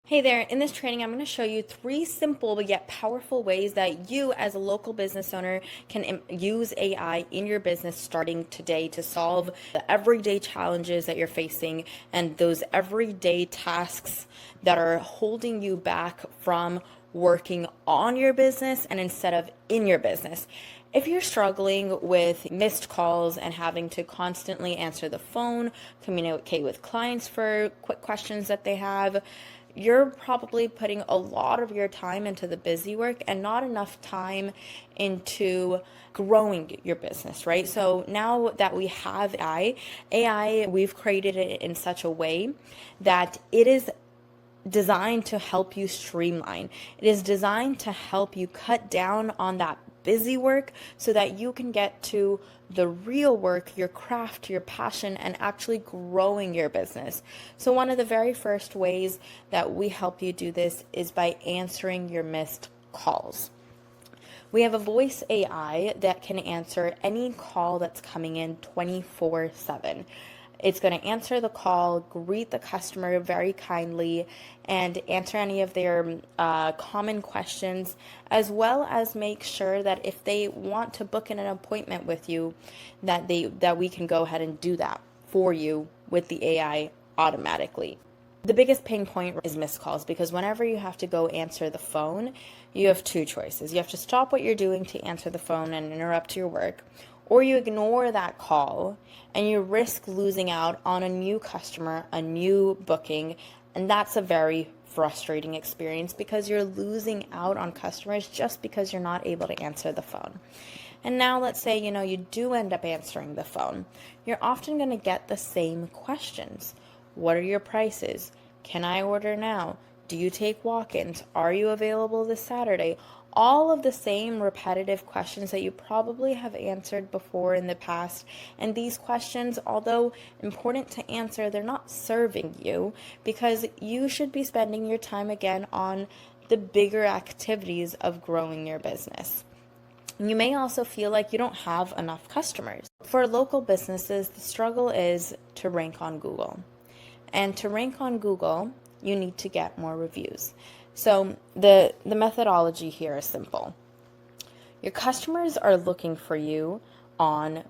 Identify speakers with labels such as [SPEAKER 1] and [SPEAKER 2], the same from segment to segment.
[SPEAKER 1] Hey there, in this training, I'm going to show you 3 simple but yet powerful ways that you, as a local business owner, can use AI in your business starting today to solve the everyday challenges that you're facing and those everyday tasks that are holding you back from working on your business and instead of in your business. If you're struggling with missed calls and having to constantly answer the phone, communicate with clients for quick questions that they have, you're probably putting a lot of your time into the busy work and not enough time into growing your business, right? So now that we have AI, we've created it in such a way that it is designed to help you streamline. It is designed to help you cut down on that busy work so that you can get to the real work, your craft, your passion, and actually growing your business. So one of the very first ways that we help you do this is by answering your missed calls. We have a voice AI that can answer any call that's coming in 24/7. It's going to answer the call, greet the customer very kindly, and answer any of their common questions, as well as make sure that if they want to book in an appointment with you, that we can go ahead and do that for you with the AI automatically. The biggest pain point is missed calls, because whenever you have to go answer the phone, you have 2 choices. You have to stop what you're doing to answer the phone and interrupt your work, or you ignore that call and you risk losing out on a new customer, a new booking, and that's a very frustrating experience because you're losing out on customers just because you're not able to answer the phone. And now let's say, you do end up answering the phone. You're often going to get the same questions. What are your prices? Can I order now? Do you take walk-ins? Are you available this Saturday? All of the same repetitive questions that you probably have answered before in the past. And these questions, although important to answer, they're not serving you, because you should be spending your time again on the bigger activities of growing your business. You may also feel like you don't have enough customers. For local businesses, the struggle is to rank on Google. And to rank on Google, you need to get more reviews. So the methodology here is simple. Your customers are looking for you on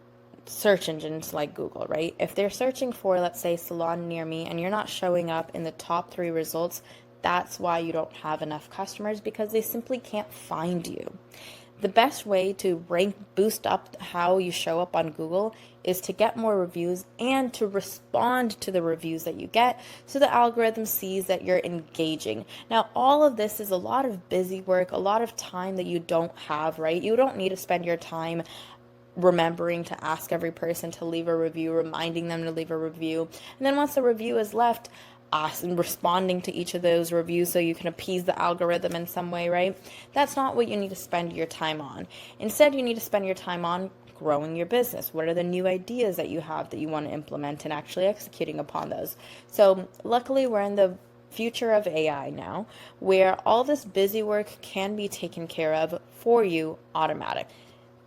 [SPEAKER 1] search engines like Google, right? If they're searching for, let's say, salon near me, and you're not showing up in the top 3 results, that's why you don't have enough customers, because they simply can't find you. The best way to boost up how you show up on Google is to get more reviews and to respond to the reviews that you get so the algorithm sees that you're engaging. Now, all of this is a lot of busy work, a lot of time that you don't have, right? You don't need to spend your time remembering to ask every person to leave a review, reminding them to leave a review. And then once the review is left, responding to each of those reviews so you can appease the algorithm in some way, right? That's not what you need to spend your time on. Instead, you need to spend your time on growing your business. What are the new ideas that you have that you want to implement and actually executing upon those? So luckily, we're in the future of AI now, where all this busy work can be taken care of for you automatically.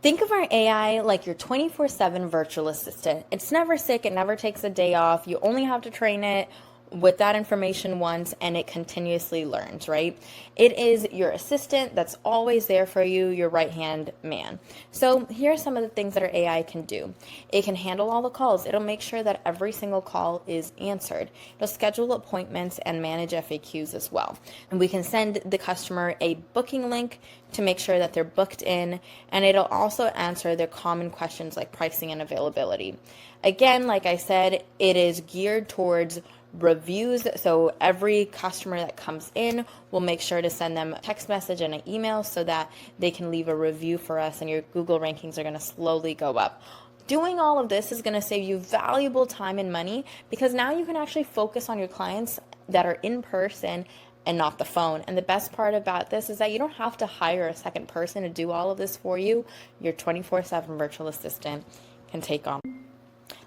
[SPEAKER 1] Think of our AI like your 24/7 virtual assistant. It's never sick, it never takes a day off. You only have to train it with that information once, and it continuously learns, right? It is your assistant that's always there for you, your right-hand man. So here are some of the things that our AI can do. It can handle all the calls. It'll make sure that every single call is answered. It'll schedule appointments and manage FAQs as well. And we can send the customer a booking link to make sure that they're booked in, and it'll also answer their common questions like pricing and availability. Again, like I said, it is geared towards reviews, so every customer that comes in, we'll make sure to send them a text message and an email so that they can leave a review for us, and your Google rankings are going to slowly go up. Doing all of this is going to save you valuable time and money, because now you can actually focus on your clients that are in person and not the phone. And the best part about this is that you don't have to hire a second person to do all of this for you. Your 24/7 virtual assistant can take on.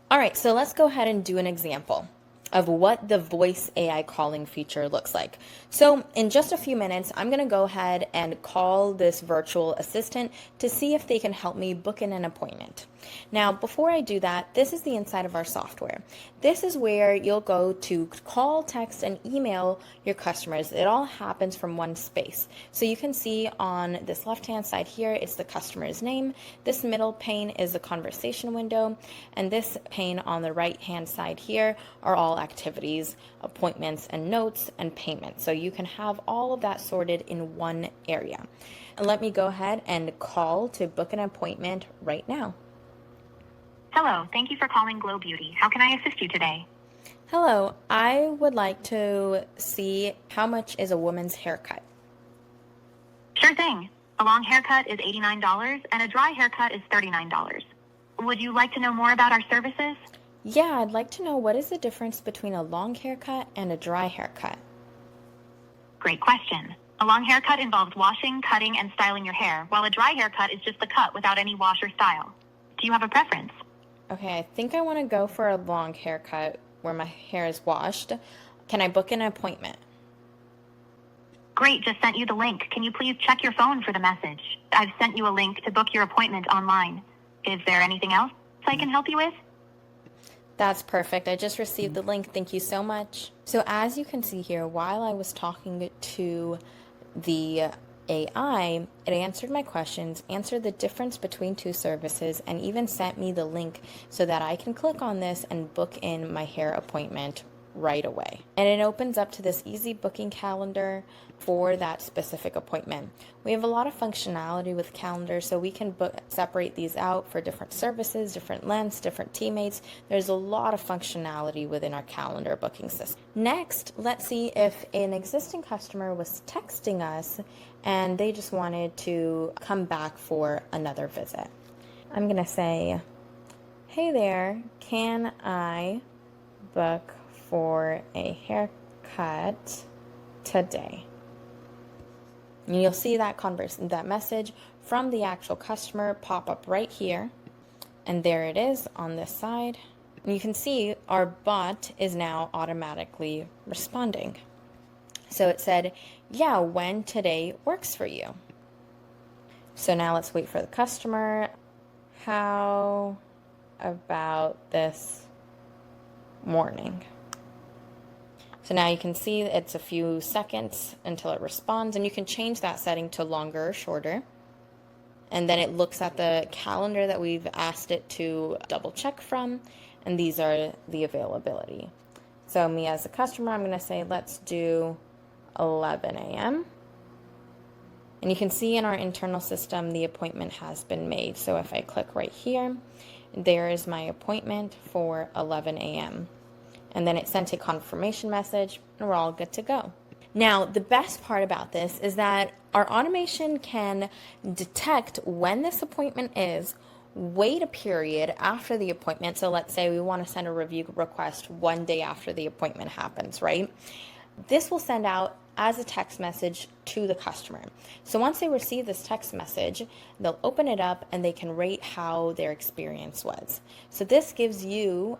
[SPEAKER 1] All right, so let's go ahead and do an example of what the voice AI calling feature looks like. So in just a few minutes, I'm going to go ahead and call this virtual assistant to see if they can help me book in an appointment. Now, before I do that, this is the inside of our software. This is where you'll go to call, text, and email your customers. It all happens from one space. So you can see on this left-hand side here, it's the customer's name. This middle pane is the conversation window. And this pane on the right-hand side here are all activities, appointments, and notes, and payments. So you can have all of that sorted in one area. And let me go ahead and call to book an appointment right now.
[SPEAKER 2] Hello, thank you for calling Glow Beauty. How can I assist you today?
[SPEAKER 1] Hello, I would like to see how much is a woman's haircut.
[SPEAKER 2] Sure thing. A long haircut is $89 and a dry haircut is $39. Would you like to know more about our services?
[SPEAKER 1] Yeah, I'd like to know what is the difference between a long haircut and a dry haircut.
[SPEAKER 2] Great question. A long haircut involves washing, cutting, and styling your hair, while a dry haircut is just the cut without any wash or style. Do you have a preference?
[SPEAKER 1] Okay, I think I want to go for a long haircut where my hair is washed. Can I book an appointment?
[SPEAKER 2] Great, just sent you the link. Can you please check your phone for the message? I've sent you a link to book your appointment online. Is there anything else I can help you with?
[SPEAKER 1] That's perfect. I just received the link. Thank you so much. So as you can see here, while I was talking to the AI, it answered my questions, answered the difference between two services, and even sent me the link so that I can click on this and book in my hair appointment right away. And it opens up to this easy booking calendar for that specific appointment. We have a lot of functionality with calendar, so we can separate these out for different services, different lengths, different teammates. There's a lot of functionality within our calendar booking system. Next, let's see if an existing customer was texting us and they just wanted to come back for another visit. I'm gonna say, hey there, can I book for a haircut today? And you'll see that that message from the actual customer pop up right here. And there it is on this side. And you can see our bot is now automatically responding. So it said, yeah, when today works for you. So now let's wait for the customer. How about this morning? So now you can see it's a few seconds until it responds, and you can change that setting to longer or shorter. And then it looks at the calendar that we've asked it to double check from, and these are the availability. So me as a customer, I'm going to say, let's do 11 a.m. And you can see in our internal system, the appointment has been made. So if I click right here, there is my appointment for 11 a.m. And then it sent a confirmation message, and we're all good to go. Now, the best part about this is that our automation can detect when this appointment is, wait a period after the appointment. So let's say we want to send a review request one day after the appointment happens, right? This will send out as a text message to the customer. So once they receive this text message, they'll open it up and they can rate how their experience was. So this gives you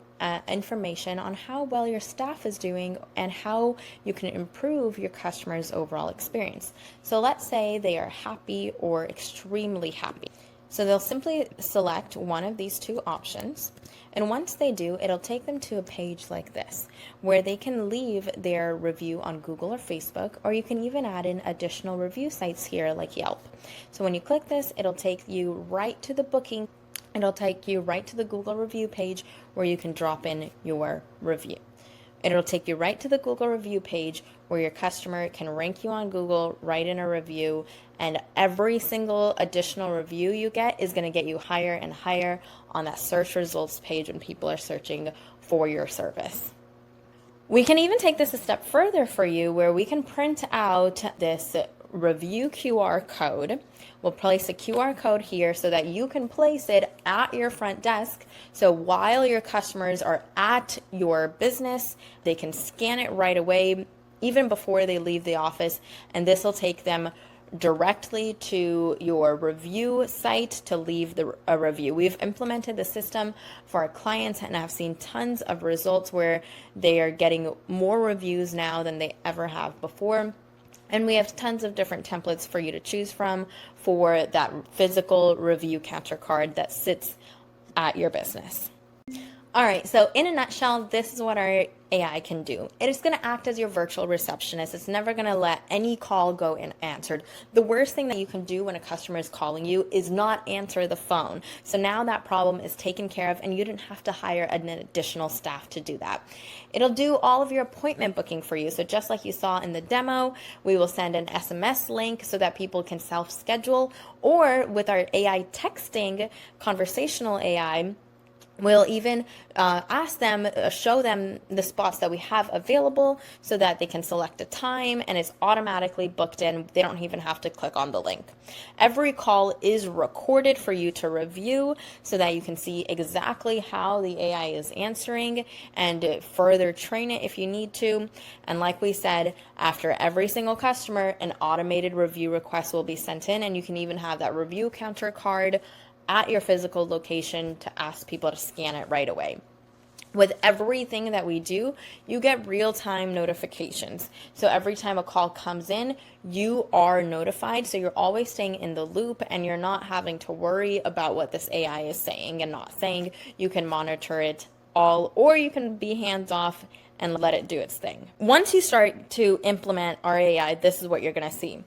[SPEAKER 1] information on how well your staff is doing and how you can improve your customer's overall experience. So let's say they are happy or extremely happy. So they'll simply select one of these two options. And once they do, it'll take them to a page like this, where they can leave their review on Google or Facebook, or you can even add in additional review sites here like Yelp. So when you click this, it'll take you right to the booking. It'll take you right to the Google review page where you can drop in your review. It'll take you right to the Google review page where your customer can rank you on Google, write in a review, and every single additional review you get is going to get you higher and higher on that search results page when people are searching for your service. We can even take this a step further for you where we can print out this review QR code. We'll place a QR code here so that you can place it at your front desk. So while your customers are at your business, they can scan it right away, even before they leave the office. And this will take them directly to your review site to leave a review. We've implemented the system for our clients and have seen tons of results where they are getting more reviews now than they ever have before. And we have tons of different templates for you to choose from for that physical review capture card that sits at your business. All right, so in a nutshell, this is what our AI can do. It is going to act as your virtual receptionist. It's never going to let any call go unanswered. The worst thing that you can do when a customer is calling you is not answer the phone. So now that problem is taken care of, and you didn't have to hire an additional staff to do that. It'll do all of your appointment booking for you. So just like you saw in the demo, we will send an SMS link so that people can self-schedule, or with our AI texting, conversational AI, we'll even ask them, show them the spots that we have available so that they can select a time and it's automatically booked in. They don't even have to click on the link. Every call is recorded for you to review so that you can see exactly how the AI is answering and further train it if you need to. And like we said, after every single customer, an automated review request will be sent in, and you can even have that review counter card at your physical location to ask people to scan it right away. With everything that we do, you get real-time notifications. So every time a call comes in, you are notified. So you're always staying in the loop, and you're not having to worry about what this AI is saying and not saying. You can monitor it all, or you can be hands-off and let it do its thing. Once you start to implement our AI, this is what you're going to see.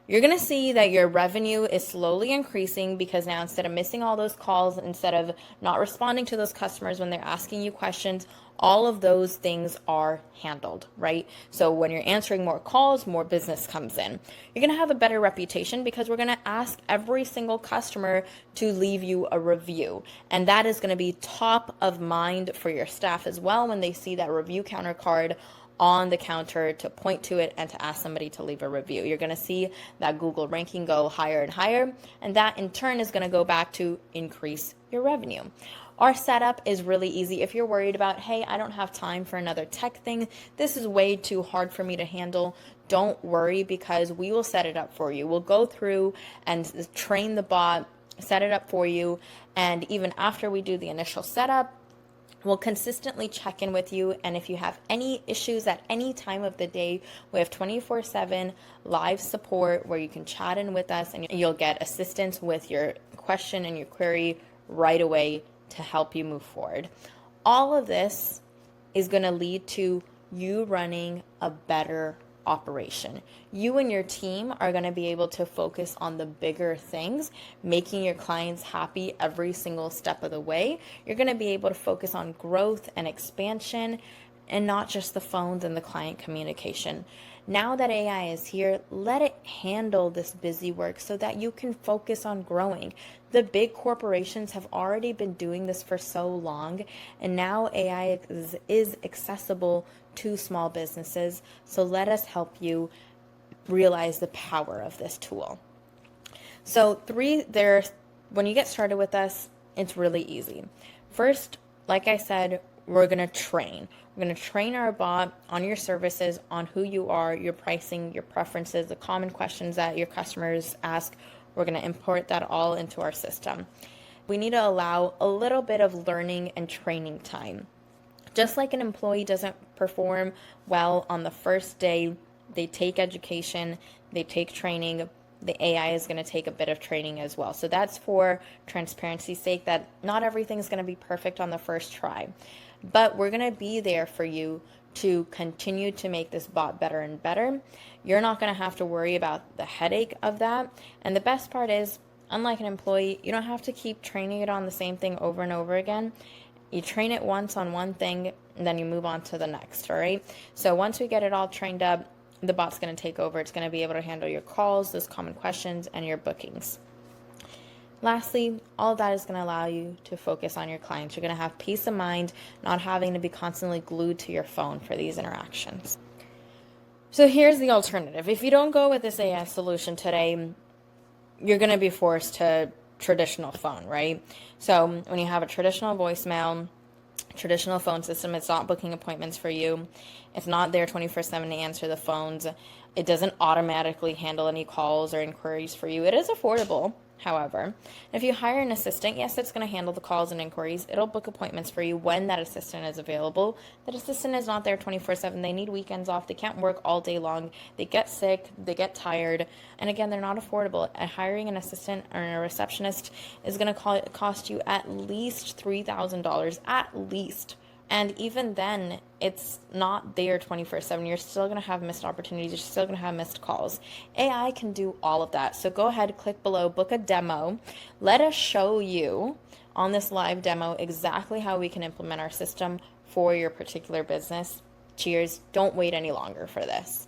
[SPEAKER 1] You're going to see that your revenue is slowly increasing because now, instead of missing all those calls, instead of not responding to those customers when they're asking you questions, all of those things are handled, right? So when you're answering more calls, more business comes in. You're going to have a better reputation because we're going to ask every single customer to leave you a review. And that is going to be top of mind for your staff as well when they see that review counter card on the counter to point to it and to ask somebody to leave a review. You're going to see that Google ranking go higher and higher, and that in turn is going to go back to increase your revenue. Our setup is really easy. If you're worried about, hey, I don't have time for another tech thing, this is way too hard for me to handle, don't worry, because we will set it up for you. We'll go through and train the bot, set it up for you, and even after we do the initial setup, we'll consistently check in with you, and if you have any issues at any time of the day, we have 24/7 live support where you can chat in with us and you'll get assistance with your question and your query right away to help you move forward. All of this is going to lead to you running a better operation. You and your team are going to be able to focus on the bigger things, making your clients happy every single step of the way. You're going to be able to focus on growth and expansion and not just the phones and the client communication. Now that AI is here, let it handle this busy work so that you can focus on growing. The big corporations have already been doing this for so long, and now AI is accessible to small businesses. So let us help you realize the power of this tool. So when you get started with us, it's really easy. First, like I said, we're going to train. We're going to train our bot on your services, on who you are, your pricing, your preferences, the common questions that your customers ask. We're going to import that all into our system. We need to allow a little bit of learning and training time. Just like an employee doesn't perform well on the first day, they take education, they take training, the AI is going to take a bit of training as well. So that's for transparency's sake, that not everything's going to be perfect on the first try. But we're going to be there for you to continue to make this bot better and better. You're not going to have to worry about the headache of that. And the best part is, unlike an employee, you don't have to keep training it on the same thing over and over again. You train it once on one thing, and then you move on to the next, all right? So once we get it all trained up, the bot's going to take over. It's going to be able to handle your calls, those common questions, and your bookings. Lastly, all of that is going to allow you to focus on your clients. You're going to have peace of mind, not having to be constantly glued to your phone for these interactions. So here's the alternative. If you don't go with this AI solution today, you're going to be forced to traditional phone, right? So when you have a traditional voicemail, traditional phone system, it's not booking appointments for you. It's not there 24/7 to answer the phones. It doesn't automatically handle any calls or inquiries for you. It is affordable. However, if you hire an assistant, yes, it's going to handle the calls and inquiries. It'll book appointments for you when that assistant is available. That assistant is not there 24/7. They need weekends off. They can't work all day long. They get sick. They get tired. And again, they're not affordable. Hiring an assistant or a receptionist is going to cost you at least $3,000, at least. And even then, it's not there 24/7. You're still going to have missed opportunities. You're still going to have missed calls. AI can do all of that. So go ahead, click below, book a demo. Let us show you on this live demo exactly how we can implement our system for your particular business. Cheers. Don't wait any longer for this.